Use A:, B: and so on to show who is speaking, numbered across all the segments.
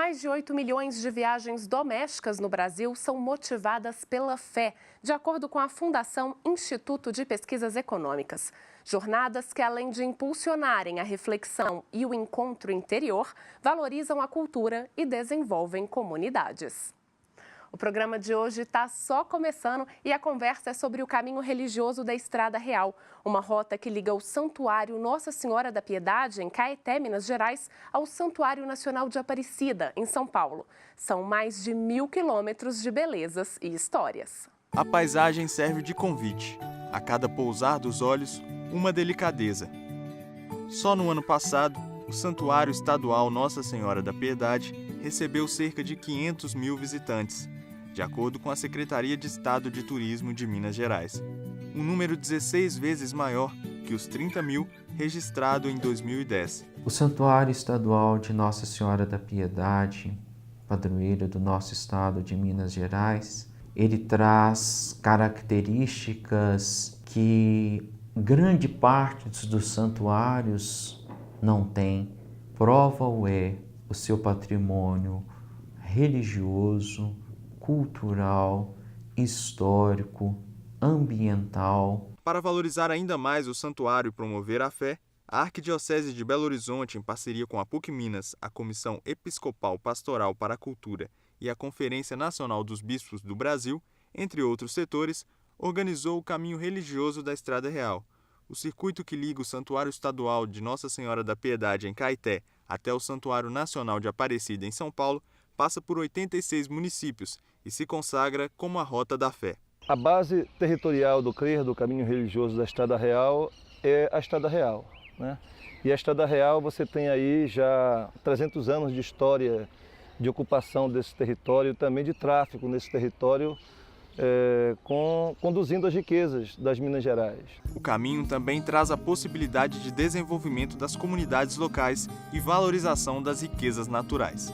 A: Mais de 8 milhões de viagens domésticas no Brasil são motivadas pela fé, de acordo com a Fundação Instituto de Pesquisas Econômicas. Jornadas que, além de impulsionarem a reflexão e o encontro interior, valorizam a cultura e desenvolvem comunidades. O programa de hoje está só começando e a conversa é sobre o caminho religioso da Estrada Real, uma rota que liga o Santuário Nossa Senhora da Piedade, em Caeté, Minas Gerais, ao Santuário Nacional de Aparecida, em São Paulo. São mais de 1.000 quilômetros de belezas e histórias.
B: A paisagem serve de convite. A cada pousar dos olhos, uma delicadeza. Só no ano passado, o Santuário Estadual Nossa Senhora da Piedade recebeu cerca de 500 mil visitantes, de acordo com a Secretaria de Estado de Turismo de Minas Gerais. Um número 16 vezes maior que os 30 mil registrado em 2010.
C: O Santuário Estadual de Nossa Senhora da Piedade, padroeira do nosso estado de Minas Gerais, ele traz características que grande parte dos santuários não tem. Prova-o é o seu patrimônio religioso, cultural, histórico, ambiental.
B: Para valorizar ainda mais o santuário e promover a fé, a Arquidiocese de Belo Horizonte, em parceria com a PUC Minas, a Comissão Episcopal Pastoral para a Cultura e a Conferência Nacional dos Bispos do Brasil, entre outros setores, organizou o Caminho Religioso da Estrada Real. O circuito que liga o Santuário Estadual de Nossa Senhora da Piedade, em Caeté, até o Santuário Nacional de Aparecida, em São Paulo, passa por 86 municípios e se consagra como a Rota da Fé.
D: A base territorial do CRER, do Caminho Religioso da Estrada Real, é a Estrada Real, né? E a Estrada Real você tem aí já 300 anos de história de ocupação desse território, também de tráfico nesse território, conduzindo as riquezas das Minas Gerais.
B: O caminho também traz a possibilidade de desenvolvimento das comunidades locais e valorização das riquezas naturais.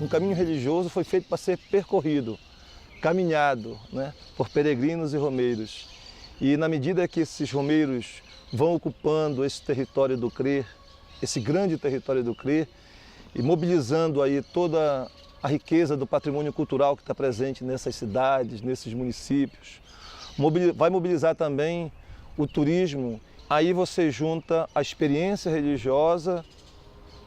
D: Um caminho religioso foi feito para ser percorrido, caminhado, né, por peregrinos e romeiros. E na medida que esses romeiros vão ocupando esse território do CRER, esse grande território do CRER, e mobilizando aí toda a riqueza do patrimônio cultural que está presente nessas cidades, nesses municípios, vai mobilizar também o turismo. Aí você junta a experiência religiosa,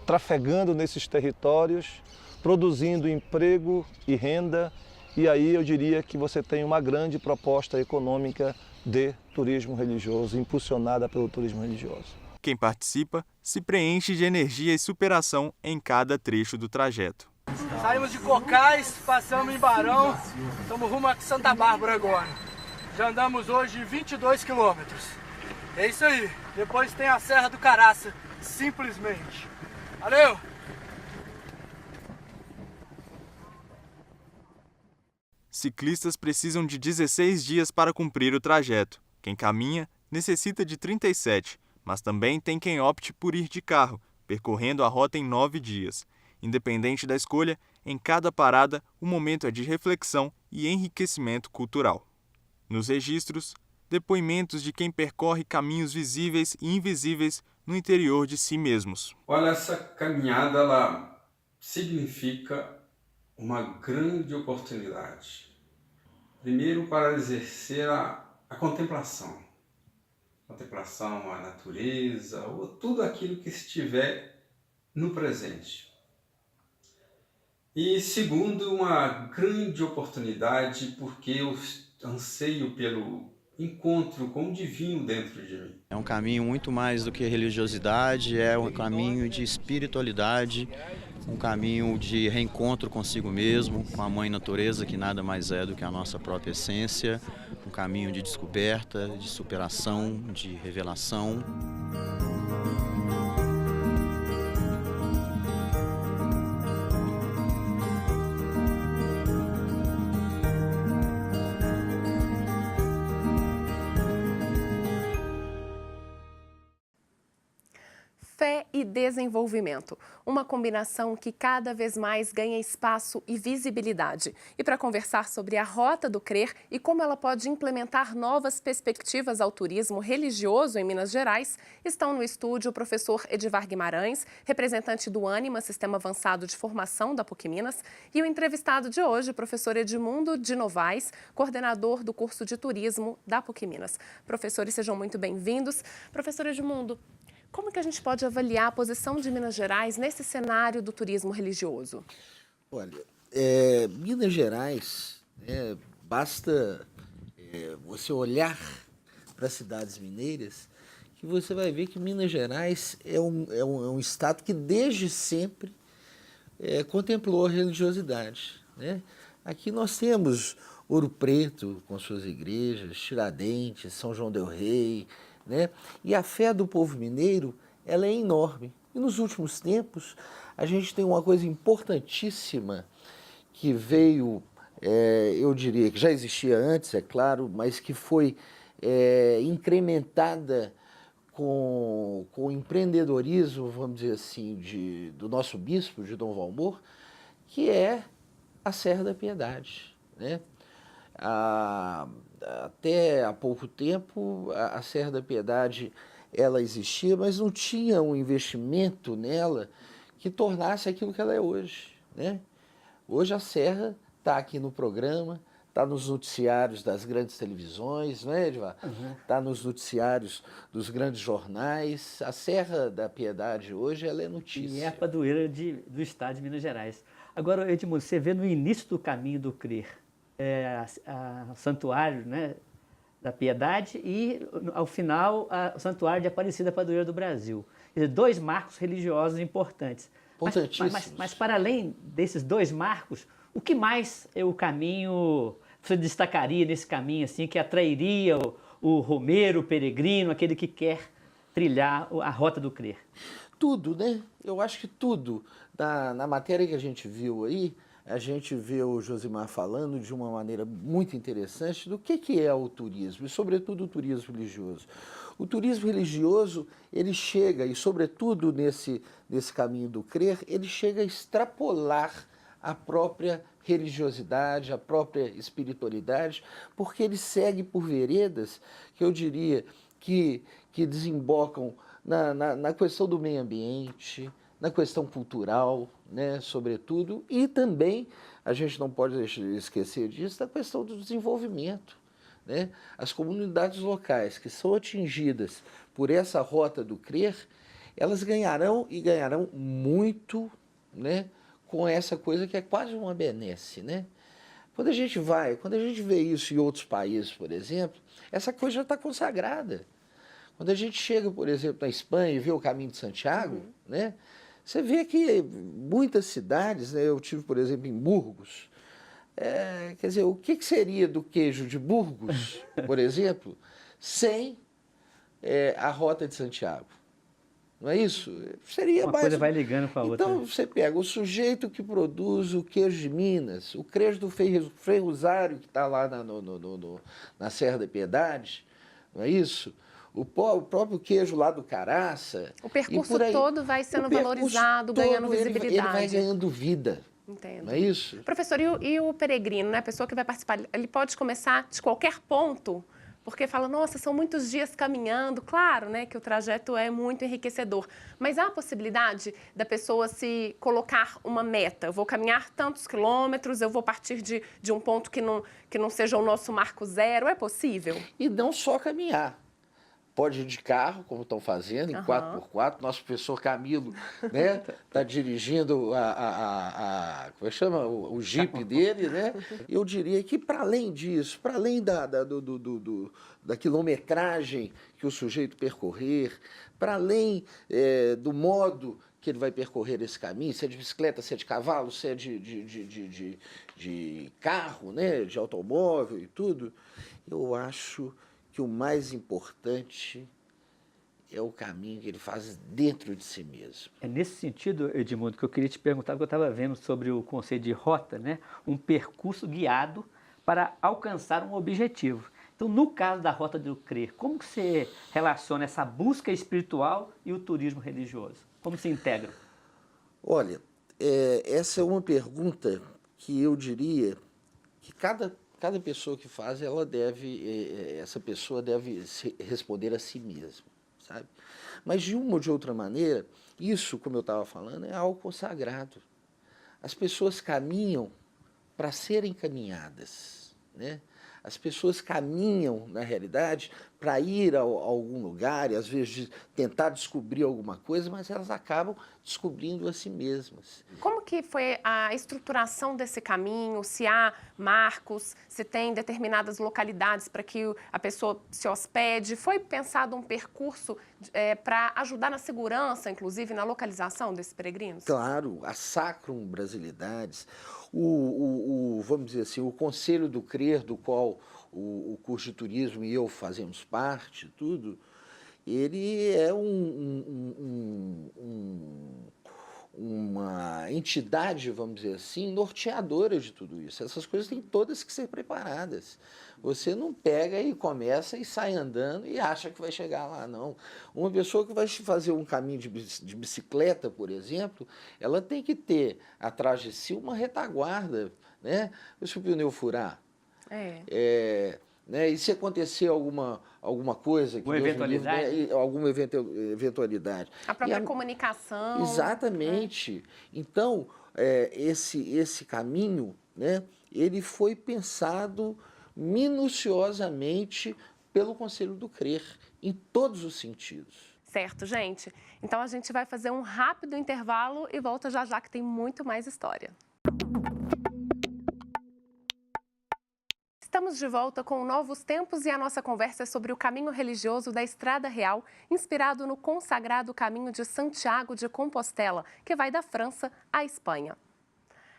D: trafegando nesses territórios, produzindo emprego e renda, e aí eu diria que você tem uma grande proposta econômica de turismo religioso, impulsionada pelo turismo religioso.
B: Quem participa se preenche de energia e superação em cada trecho do trajeto.
E: Saímos de Cocais, passamos em Barão, estamos rumo a Santa Bárbara agora. Já andamos hoje 22 quilômetros. É isso aí, depois tem a Serra do Caraça, simplesmente. Valeu!
B: Ciclistas precisam de 16 dias para cumprir o trajeto. Quem caminha necessita de 37, mas também tem quem opte por ir de carro, percorrendo a rota em 9 dias. Independente da escolha, em cada parada, o momento é de reflexão e enriquecimento cultural. Nos registros, depoimentos de quem percorre caminhos visíveis e invisíveis no interior de si mesmos.
F: Olha, essa caminhada, ela significa uma grande oportunidade. Primeiro, para exercer a contemplação. Contemplação à natureza, ou tudo aquilo que estiver no presente. E segundo, uma grande oportunidade porque eu anseio pelo encontro com o divino dentro de mim.
G: É um caminho muito mais do que religiosidade, é um caminho de espiritualidade, um caminho de reencontro consigo mesmo, com a mãe natureza, que nada mais é do que a nossa própria essência, um caminho de descoberta, de superação, de revelação.
A: fé e desenvolvimento. Uma combinação que cada vez mais ganha espaço e visibilidade. E para conversar sobre a Rota do Crer e como ela pode implementar novas perspectivas ao turismo religioso em Minas Gerais, estão no estúdio o professor Edivar Guimarães, representante do Ânima, Sistema Avançado de Formação da PUC Minas, e o entrevistado de hoje, o professor Edmundo de Novaes, coordenador do curso de turismo da PUC Minas. Professores, sejam muito bem-vindos. Professor Edmundo, como que a gente pode avaliar a posição de Minas Gerais nesse cenário do turismo religioso?
H: Olha, Minas Gerais, basta você olhar para as cidades mineiras que você vai ver que Minas Gerais é um estado que desde sempre contemplou a religiosidade, né? Aqui nós temos Ouro Preto com suas igrejas, Tiradentes, São João del Rei, né? E a fé do povo mineiro, ela é enorme. E nos últimos tempos, a gente tem uma coisa importantíssima que veio, eu diria que já existia antes, é claro, mas que foi incrementada com o empreendedorismo, vamos dizer assim, do nosso bispo, de Dom Valmor, que é a Serra da Piedade, né? Até há pouco tempo, a Serra da Piedade ela existia, mas não tinha um investimento nela que tornasse aquilo que ela é hoje, né? Hoje a Serra está aqui no programa, está nos noticiários das grandes televisões, não é, Edivar? Está nos noticiários dos grandes jornais. A Serra da Piedade hoje ela é notícia.
I: E é a padroeira do estado de Minas Gerais. Agora, Edmundo, você vê no início do caminho do Crer, o santuário, né, da Piedade e, ao final, o santuário de Aparecida Padroeira do Brasil. Quer dizer, dois marcos religiosos importantes. Mas para além desses dois marcos, o que mais é o caminho, você destacaria nesse caminho, assim, que atrairia o romeiro, o peregrino, aquele que quer trilhar a Rota do Crer?
H: Tudo, né? Eu acho que tudo. Na matéria que a gente viu aí, a gente vê o Josimar falando de uma maneira muito interessante do que é o turismo, e sobretudo o turismo religioso. O turismo religioso, ele chega, e sobretudo nesse caminho do Crer, ele chega a extrapolar a própria religiosidade, a própria espiritualidade, porque ele segue por veredas que eu diria que desembocam na questão do meio ambiente, na questão cultural, né, sobretudo, e também, a gente não pode esquecer disso, da questão do desenvolvimento, né? As comunidades locais que são atingidas por essa Rota do Crer, elas ganharão e ganharão muito, né, com essa coisa que é quase uma benesse, né? Quando a gente vê isso em outros países, por exemplo, essa coisa já está consagrada. Quando a gente chega, por exemplo, na Espanha e vê o Caminho de Santiago, né? Você vê que muitas cidades, né, eu tive, por exemplo, em Burgos, quer dizer, o que seria do queijo de Burgos, por exemplo, sem a Rota de Santiago? Não é isso? Seria
I: uma coisa vai ligando com a outra.
H: Então, você pega o sujeito que produz o queijo de Minas, o queijo do Frei Rosário, que está lá na Serra da Piedade, não é isso? O próprio queijo lá do Caraça.
A: O percurso todo vai sendo valorizado, ganhando visibilidade.
H: Ele vai ganhando vida.
A: Entendo.
H: Não é isso?
A: Professor, e o peregrino, né? A pessoa que vai participar, ele pode começar de qualquer ponto? Porque fala, nossa, são muitos dias caminhando. Claro, né, que o trajeto é muito enriquecedor. Mas há a possibilidade da pessoa se colocar uma meta. Eu vou caminhar tantos quilômetros, eu vou partir de um ponto que não seja o nosso marco zero. É possível?
H: E não só caminhar. Pode ir de carro, como estão fazendo, em 4x4. Nosso professor Camilo, né, está dirigindo como é que chama? O Jeep dele, né? Eu diria que, para além disso, para além da quilometragem que o sujeito percorrer, para além do modo que ele vai percorrer esse caminho, se é de bicicleta, se é de cavalo, se é de carro, né, de automóvel e tudo, eu acho que o mais importante é o caminho que ele faz dentro de si mesmo.
I: É nesse sentido, Edmundo, que eu queria te perguntar, porque eu estava vendo sobre o conceito de rota, né? Um percurso guiado para alcançar um objetivo. Então, no caso da Rota do Crer, como que você relaciona essa busca espiritual e o turismo religioso? Como se integram?
H: Olha, essa é uma pergunta que eu diria que cada pessoa que faz, essa pessoa deve responder a si mesma, sabe? Mas de uma ou de outra maneira, isso, como eu estava falando, é algo consagrado. As pessoas caminham para serem caminhadas, né? As pessoas caminham, na realidade, para ir a algum lugar e, às vezes, tentar descobrir alguma coisa, mas elas acabam descobrindo a si mesmas.
A: Como que foi a estruturação desse caminho? Se há marcos, se tem determinadas localidades para que a pessoa se hospede? Foi pensado um percurso para ajudar na segurança, inclusive, na localização desses peregrinos?
H: Claro, a Sacrum Brasilidades, vamos dizer assim, o Conselho do Crer, do qual o curso de turismo e eu fazemos parte, tudo, ele é uma entidade, vamos dizer assim, norteadora de tudo isso. Essas coisas têm todas que ser preparadas. Você não pega e começa e sai andando e acha que vai chegar lá, não. Uma pessoa que vai fazer um caminho de bicicleta, por exemplo, ela tem que ter atrás de si uma retaguarda, né? Se o pneu furar, né? E se acontecer alguma coisa...
I: Uma eventualidade?
H: Alguma eventualidade.
A: A própria comunicação.
H: Exatamente. Então, esse caminho, né, ele foi pensado minuciosamente pelo Conselho do Crer, em todos os sentidos.
A: Certo, gente. Então, a gente vai fazer um rápido intervalo e volta já já, que tem muito mais história. Estamos de volta com Novos Tempos e a nossa conversa é sobre o caminho religioso da Estrada Real, inspirado no consagrado caminho de Santiago de Compostela, que vai da França à Espanha.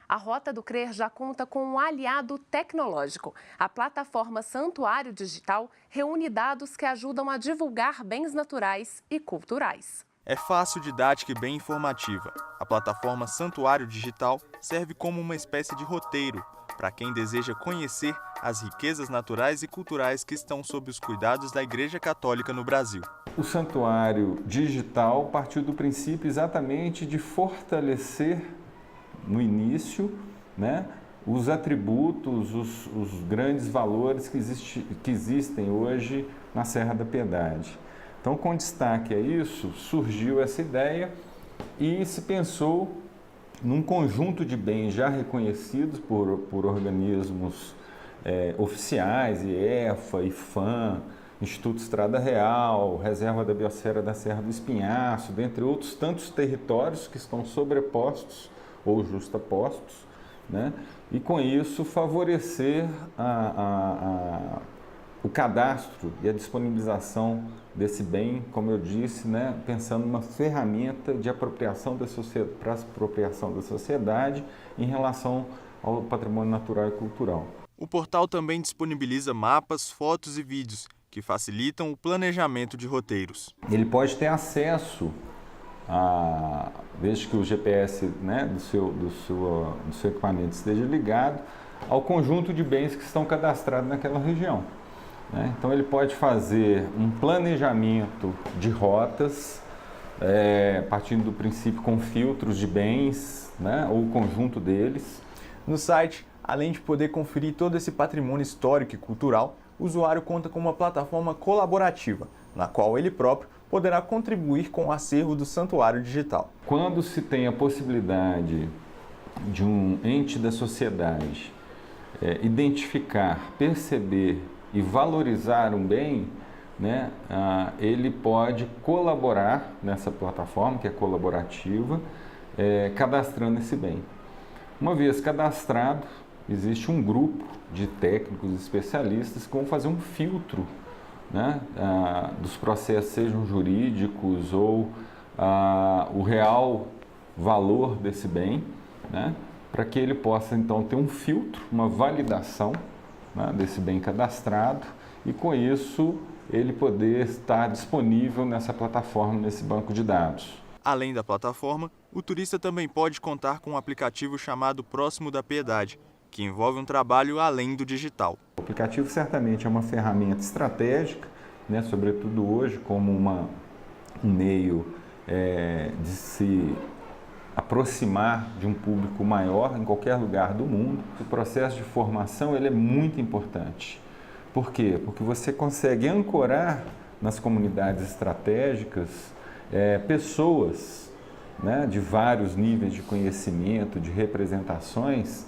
A: A Rota do Crer já conta com um aliado tecnológico. A plataforma Santuário Digital reúne dados que ajudam a divulgar bens naturais e culturais.
B: É fácil, didática e bem informativa. A plataforma Santuário Digital serve como uma espécie de roteiro para quem deseja conhecer as riquezas naturais e culturais que estão sob os cuidados da Igreja Católica no Brasil.
J: O Santuário Digital partiu do princípio exatamente de fortalecer, no início, né, os atributos, os grandes valores que existem hoje na Serra da Piedade. Então, com destaque a isso, surgiu essa ideia e se pensou num conjunto de bens já reconhecidos por organismos oficiais, IEFA, IFAM, Instituto Estrada Real, Reserva da Biosfera da Serra do Espinhaço, dentre outros tantos territórios que estão sobrepostos ou justapostos, né? E com isso favorecer o cadastro e a disponibilização desse bem, como eu disse, né, pensando numa ferramenta de apropriação para a apropriação da sociedade em relação ao patrimônio natural e cultural.
B: O portal também disponibiliza mapas, fotos e vídeos que facilitam o planejamento de roteiros.
J: Ele pode ter acesso desde que o GPS, né, do seu equipamento esteja ligado ao conjunto de bens que estão cadastrados naquela região. Então ele pode fazer um planejamento de rotas, partindo do princípio com filtros de bens, né, ou o conjunto deles.
B: No site, além de poder conferir todo esse patrimônio histórico e cultural, o usuário conta com uma plataforma colaborativa, na qual ele próprio poderá contribuir com o acervo do Santuário Digital.
J: Quando se tem a possibilidade de um ente da sociedade identificar, perceber e valorizar um bem, né, ele pode colaborar nessa plataforma, que é colaborativa, cadastrando esse bem. Uma vez cadastrado, existe um grupo de técnicos especialistas que vão fazer um filtro, né, dos processos, sejam jurídicos ou o real valor desse bem, né, para que ele possa então ter um filtro, uma validação, né, desse bem cadastrado e com isso ele poder estar disponível nessa plataforma, nesse banco de dados.
B: Além da plataforma, o turista também pode contar com um aplicativo chamado Próximo da Piedade, que envolve um trabalho além do digital.
J: O aplicativo certamente é uma ferramenta estratégica, né, sobretudo hoje, como um meio de se aproximar de um público maior em qualquer lugar do mundo. O processo de formação ele é muito importante. Por quê? Porque você consegue ancorar nas comunidades estratégicas pessoas, né, de vários níveis de conhecimento, de representações,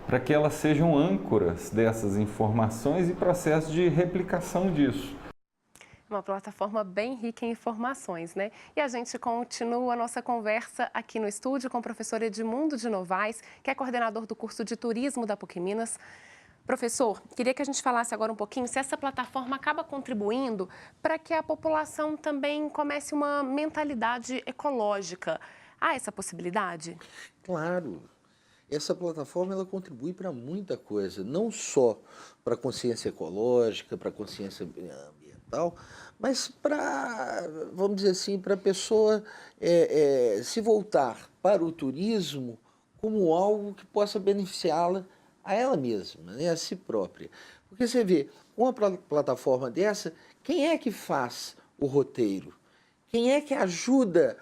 J: para que elas sejam âncoras dessas informações e processo de replicação disso.
A: Uma plataforma bem rica em informações, né? E a gente continua a nossa conversa aqui no estúdio com o professor Edmundo de Novaes, que é coordenador do curso de turismo da PUC Minas. Professor, queria que a gente falasse agora um pouquinho se essa plataforma acaba contribuindo para que a população também comece uma mentalidade ecológica. Há essa possibilidade?
H: Claro. Essa plataforma ela contribui para muita coisa, não só para a consciência ecológica, para a consciência ambiental, mas para, vamos dizer assim, para a pessoa se voltar para o turismo como algo que possa beneficiá-la a ela mesma, né, a si própria. Porque você vê, com uma plataforma dessa, quem é que faz o roteiro? Quem é que ajuda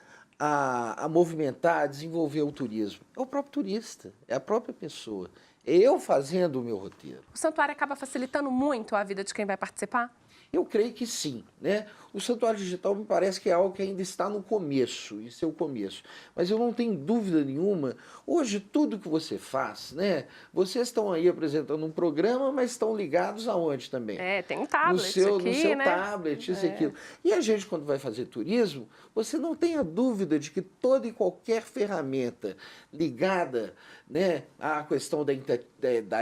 H: a movimentar, a desenvolver o turismo? É o próprio turista, é a própria pessoa. É eu fazendo o meu roteiro.
A: O santuário acaba facilitando muito a vida de quem vai participar?
H: Eu creio que sim, né? O Santuário Digital me parece que é algo que ainda está no começo, em seu começo. Mas eu não tenho dúvida nenhuma, hoje tudo que você faz, né? Vocês estão aí apresentando um programa, mas estão ligados aonde também?
A: Tem um tablet
H: no seu
A: né?
H: tablet, isso e aquilo. E a gente, quando vai fazer turismo, você não tenha dúvida de que toda e qualquer ferramenta ligada, né, à questão da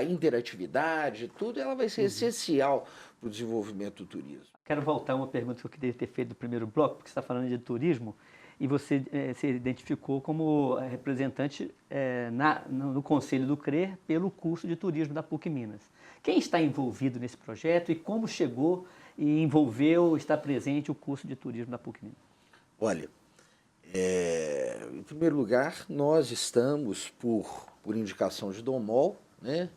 H: interatividade, tudo, ela vai ser essencial para o desenvolvimento do turismo.
I: Quero voltar a uma pergunta que eu queria ter feito no primeiro bloco, porque você está falando de turismo e você se identificou como representante no Conselho do CRER pelo curso de turismo da PUC Minas. Quem está envolvido nesse projeto e como chegou e envolveu, está presente o curso de turismo da PUC Minas?
H: Olha, em primeiro lugar, nós estamos, por indicação de Domol, né?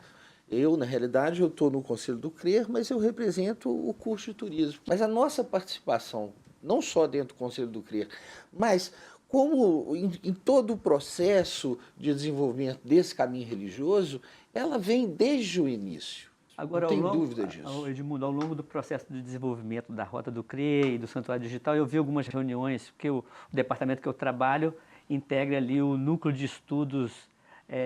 H: Eu, na realidade, eu estou no Conselho do CRER, mas eu represento o curso de turismo. Mas a nossa participação, não só dentro do Conselho do CRER, mas como em todo o processo de desenvolvimento desse caminho religioso, ela vem desde o início.
I: Agora,
H: não tem dúvida disso.
I: Edmundo, ao longo do processo de desenvolvimento da Rota do CRER e do Santuário Digital, eu vi algumas reuniões, porque o departamento que eu trabalho integra ali o Núcleo de Estudos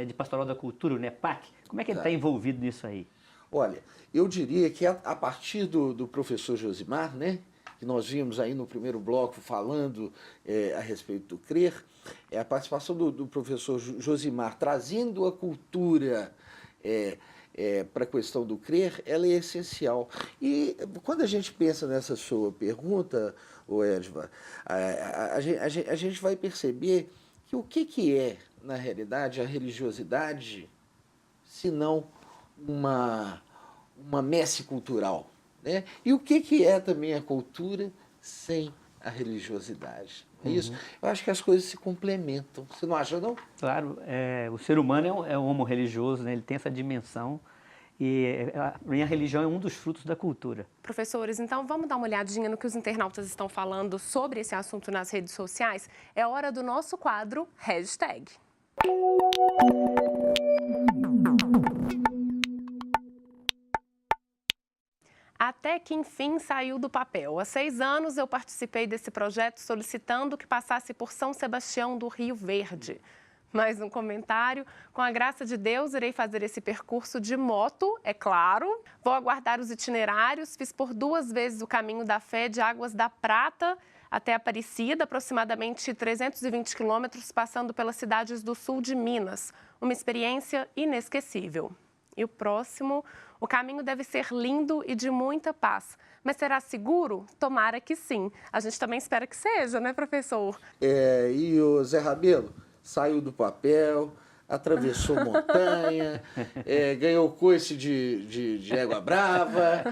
I: de Pastoral da Cultura, o NEPAC. Como é que ele está envolvido nisso aí?
H: Olha, eu diria que a partir do professor Josimar, né, que nós vimos aí no primeiro bloco falando a respeito do CRER, a participação do professor Josimar trazendo a cultura para a questão do CRER, ela é essencial. E quando a gente pensa nessa sua pergunta, Edvar, a gente vai perceber que o que é, na realidade, a religiosidade, se não uma messe cultural, né? E o que é também a cultura sem a religiosidade? É isso? Eu acho que as coisas se complementam. Você não acha, não?
I: Claro, o ser humano é um homo religioso, né? Ele tem essa dimensão e a minha religião é um dos frutos da cultura.
A: Professores, então vamos dar uma olhadinha no que os internautas estão falando sobre esse assunto nas redes sociais? É hora do nosso quadro Hashtag. Até que enfim saiu do papel. Há 6 anos eu participei desse projeto solicitando que passasse por São Sebastião do Rio Verde. Mais um comentário. Com a graça de Deus, irei fazer esse percurso de moto, é claro. Vou aguardar os itinerários. Fiz por 2 vezes o caminho da fé de Águas da Prata até Aparecida, aproximadamente 320 quilômetros, passando pelas cidades do sul de Minas. Uma experiência inesquecível. E o próximo, o caminho deve ser lindo e de muita paz. Mas será seguro? Tomara que sim. A gente também espera que seja, né, professor?
H: E o Zé Rabelo saiu do papel, atravessou montanha, ganhou coice de égua brava.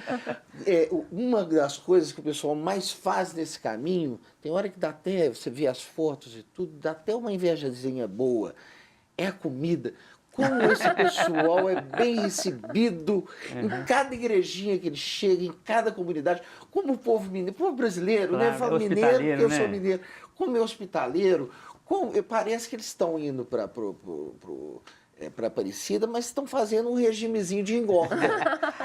H: Uma das coisas que o pessoal mais faz nesse caminho, tem hora que dá até, você vê as fotos e tudo, dá até uma invejazinha boa, é a comida. como esse pessoal é bem recebido em cada igrejinha que ele chega, em cada comunidade, como o povo mineiro, o povo brasileiro,
I: Claro,
H: né? Eu falo
I: é
H: mineiro porque eu
I: né?
H: sou mineiro, como é hospitaleiro, parece que eles estão indo para Aparecida, mas estão fazendo um regimezinho de engorda.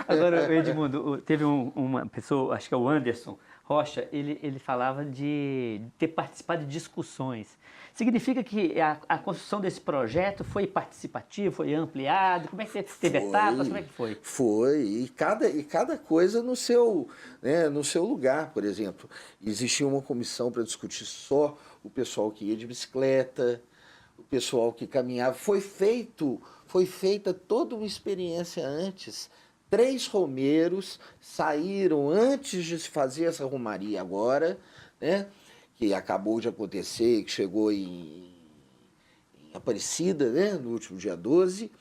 I: Agora, Edmundo, teve uma pessoa, acho que é o Anderson Rocha, ele falava de ter participado de discussões. Significa que a construção desse projeto foi participativa, foi ampliado? Como é que teve etapas? Como é que foi?
H: Foi, e cada coisa no seu, né, no seu lugar. Por exemplo, existia uma comissão para discutir só o pessoal que ia de bicicleta, o pessoal que caminhava. Foi feita toda uma experiência antes. 3 romeiros saíram antes de se fazer essa romaria agora, né? Que acabou de acontecer, que chegou em Aparecida, né? No último dia 12.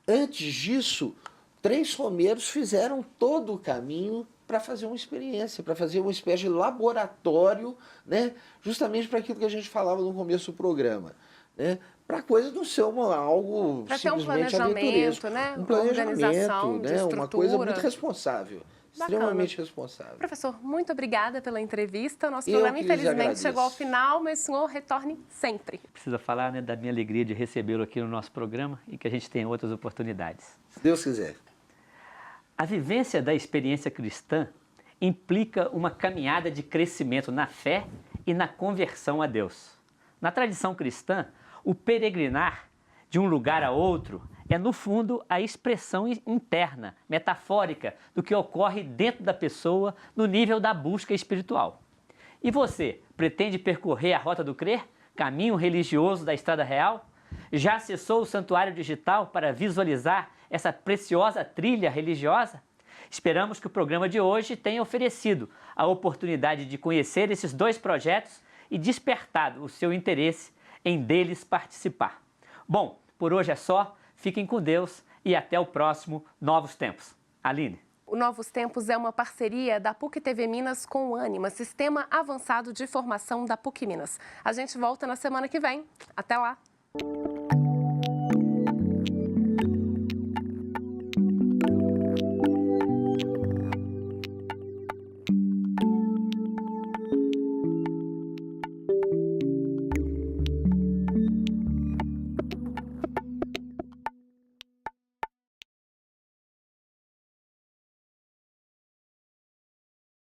H: Antes disso, 3 romeiros fizeram todo o caminho para fazer uma experiência, para fazer uma espécie de laboratório, né? Justamente para aquilo que a gente falava no começo do programa, né? Para a coisa não ser algo
A: pra
H: simplesmente aventuresco.
A: Né?
H: Um planejamento, né?
A: Uma
H: coisa muito responsável.
A: Bacana.
H: Extremamente responsável.
A: Professor, muito obrigada pela entrevista. Nosso programa, infelizmente, chegou ao final, mas o senhor retorne sempre.
I: Precisa falar, né, da minha alegria de recebê-lo aqui no nosso programa e que a gente tenha outras oportunidades.
H: Se Deus quiser.
I: A vivência da experiência cristã implica uma caminhada de crescimento na fé e na conversão a Deus. Na tradição cristã, o peregrinar de um lugar a outro é, no fundo, a expressão interna, metafórica, do que ocorre dentro da pessoa no nível da busca espiritual. E você, pretende percorrer a Rota do Crer, caminho religioso da Estrada Real? Já acessou o Santuário Digital para visualizar essa preciosa trilha religiosa? Esperamos que o programa de hoje tenha oferecido a oportunidade de conhecer esses 2 projetos e despertado o seu interesse em deles participar. Bom, por hoje é só. Fiquem com Deus e até o próximo Novos Tempos. Aline.
A: O Novos Tempos é uma parceria da PUC-TV Minas com o Ânima, Sistema Avançado de Formação da PUC Minas. A gente volta na semana que vem. Até lá!